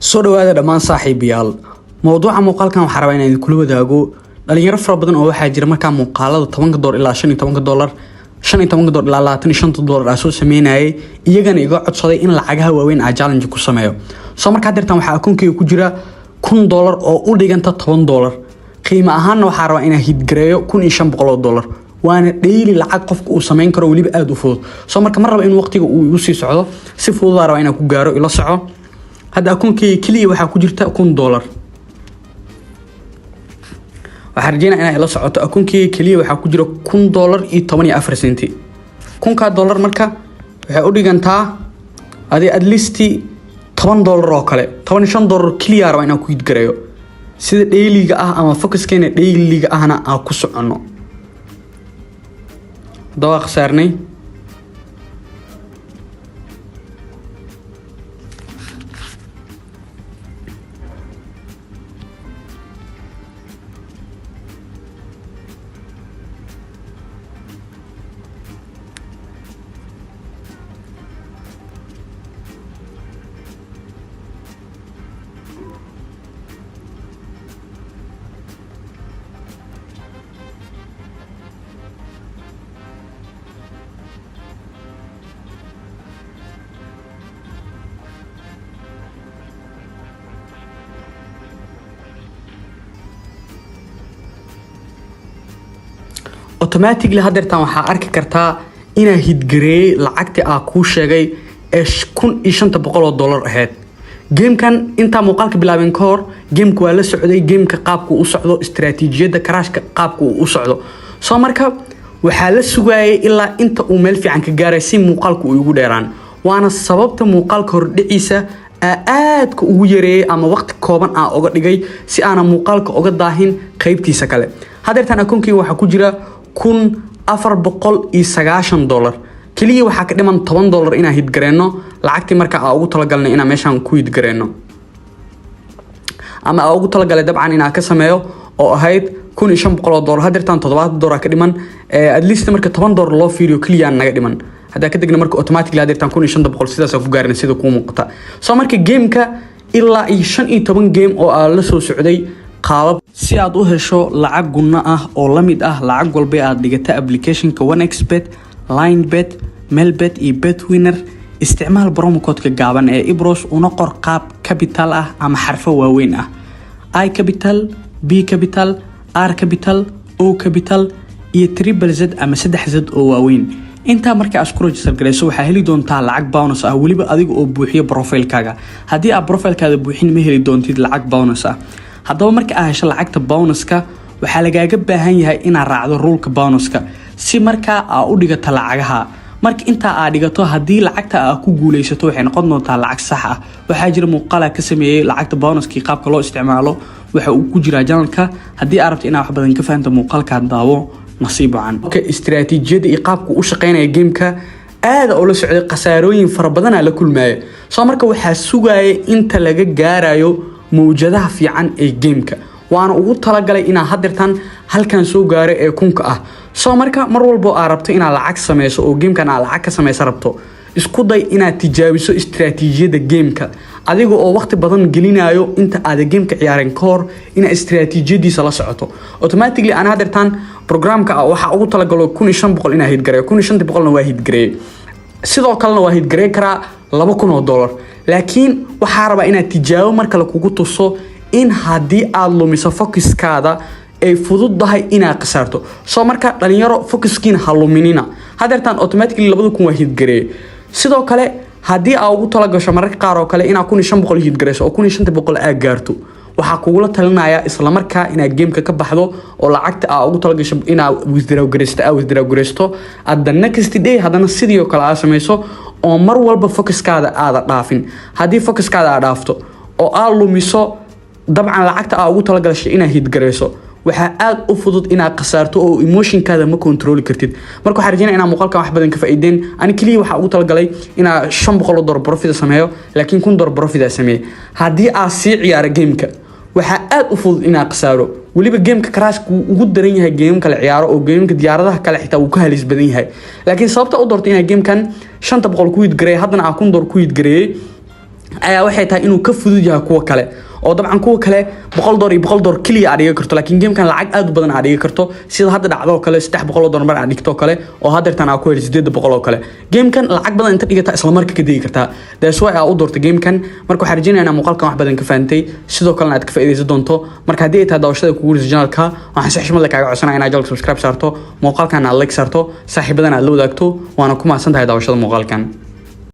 soo dhawaada dhammaan saaxiibayaal mowduuca muuqaalkan waxaan rabaa inaan kula wadaago dhalinyaro fara badan oo waxaa jira markaa muuqaalada $10 ilaa $15 $15 ilaa $25 ah soo sameynayay iyagana iga codsaday in lacagaha waaweyn aan challenge ku sameeyo soo markaa dirtaan waxaa akoonkayga ku jira $1,000 oo u dhiganta $10 qiimo ahaanna waxaa rabaa inaan hidgareeyo $1,500 waana daily lacag qofka uu sameyn karo waliba aad u fudud soo marka mar raba in waqtiga uu igu sii socdo si fudud aan rabaa inaan ku gaaro ila soco hadda akoonkayga kaliya waxaa ku jirta $1,000 waxaan rajeynayaa inay la socoto akoonkayga kaliya waxaa ku jira $1.14 $1,000 marka waxay u dhigantaa at least $10 oo kale $15 kaliya rabaa inaan ku hidgareeyo sida dailyga ah ama focuskeena dailyga ahna aan ku socono dawaaq saarnay automatically hadeertan waxaa arki kartaa inaa hidgareeyay lacagtii aan kuu sheegay ee $1,500 ahayd gamekan intaa muuqaalka bilaabin ka hor gameka waa la socday gameka qaabku u socdo istiraatiijiyadda crashka qaabku u socdo soo marka waxaa la sugaayay ilaa inta uu meel fiican ka gaaray si muuqaalku uu ugu dheeraan waana sababta muuqaalka hordhiciisa aadka ugu yareeyay ama waqti kooban aan uga dhigay si aana muuqaalka uga daahin qaybtiisa kale hadeertan akoonkayga waxaa ku jira $1,490 kaliya waxaa ka dhiman $10 inaan hidgareeno lacagtii marka aan ugu talagalnay inaan meeshaan ku hidgareeno ama aan ugu talagalay dabcan inaan ka sameeyo oo ahayd $1,500 hadeertan $7 ka dhiman at least marka $10 loo fiiriyo kaliya naga dhiman hadaa ka degna marka automatically hadeertan $1,500 sidaas ku gaarnay sida ku muuqata soo marka gameka ilaa 15 game oo aan la soo socday qaabab si aad u hesho lacag gunno ah oo la mid ah lacag walba aad dhigata applicationka 1xbet, linebet, melbet iyo betwinner isticmaal promo code-ka gaaban ee ibros una qor qaab capital ah ama xarfo waaweyn ah I capital, B capital, R capital, O capital iyo triple Z ama 3Z oo waaweyn inta marka aad ku register gareyso waxaa heli doontaa lacag bonus ah waliba adiga oo buuxiyo profile-kaaga haddii aad profile-kaada buuxin ma heli doontid lacag bonus ah haddaba marka aad hesho lacagta bonuska waxaa lagaaga baahan yahay inaad raacdo ruleka bonuska si markaa aad u dhigato lacagaha marka intaa aad dhigato haddii lacagta aad ku guuleysato waxay noqon doontaa lacag sax ah waxaa jira muuqaal ka sameeyay lacagta bonuska qaabka loo isticmaalo waxa uu ku jira channelka haddii aad rabto inaad wax badan ka fahanto muuqaalka daawo nasiib wacan istiraatiijiyada iyo qaabka u shaqeynaya gameka aad oo la socday qasaarooyin fara badan la kulmaya soo marka waxaa sugaya inta laga gaarayo mowjadaha fiican ee gameka waana ugu talagalay inaa hadeertan halkan soo gaaro ee kunka ah soo marka mar walba aad rabto inaad lacag sameyso oo gamekan aad lacag ka sameyso rabto isku day inaad tijaabiso istiraatiijiyada gameka adiga oo waqti badan gelinayo inta aad gameka ciyaareen ka hor ina istiraatiijiyadiisa la socoto automatically aan hadeertan programka waxa ugu talagalo $1,500 inaa hidgareeyo $1,500 waa hidgareeyay sidoo kalena waa hidgareey karaa $2,000 laakiin waxaa rabaa inaad tijaabo marka la kugu tuso in haddii aad lumiso focuskaada ay fududahay inaad qasaarto soo marka dhalinyaro focuskiina ha luminina hadeertan automatically 2,000 waa hidgareey sidoo kale haddii aad ugu talagasho mararka qaar oo kale inaad $1,500 hidgareyso oo $1,500 aad gaarto waxaa kugula talinayaa isla markaa inaad gameka ka baxdo oo lacagta aad ugu talagasho inaad withdraw gareysto at the next day haddana sidoo kale aad sameyso oo mar walba focuskaada aad dhaafin haddii focuskaada aad dhaafto oo aad lumiso dabcan lacagta aad ugu talagasho inaad hidgareyso waxaa aad u fudud inaad qasaarto oo emotionkaada ma control kartid marka waxaan rajeynayaa inaad muuqaalkan wax badan ka faa'iideen ani kaliya waxaa ugu talagalay inaad $500 profit sameeyo laakiin $1,000 profit sameeyo haddii aad sii ciyaaro gameka waxaa aad u fudud inaad qasaaro waliba gameka crashku ugu daran yahay game kale ciyaaro oo gameka diyaaradaha kale xitaa uu ka halis badan yahay laakiin sababta u doortay inaad gamekan $500 ku hidgareey haddana $1,000 ku hidgareeyay ayaa waxay tahay inuu ka fudud yahay kuwa kale oo dabcan kuwa kale $100 kaliya aad dhiga karto laakiin gamekan lacag aad u badan aad dhiga karto sida hadda dhacdo kale $300 mar aad dhigto kale oo hadeertan aad ku heli $800 oo kale gamekan lacag badan inta dhigata isla markaa ka digi kartaa that's why aad u doortay gamekan marka waxaan rajaynayaa muuqaalkan wax badan ka fahamtay sidoo kale aad ka faa'iideysan doonto marka haddii ay tahay daawashada kugu guuraysa channelka waxaan si xushmad leh kaaga codsanayaa inaad channelka subscribe saarto muuqaalkan aad like saarto saaxiibadan aad la wadaagto waana ku mahadsantahay daawashada muuqaalkan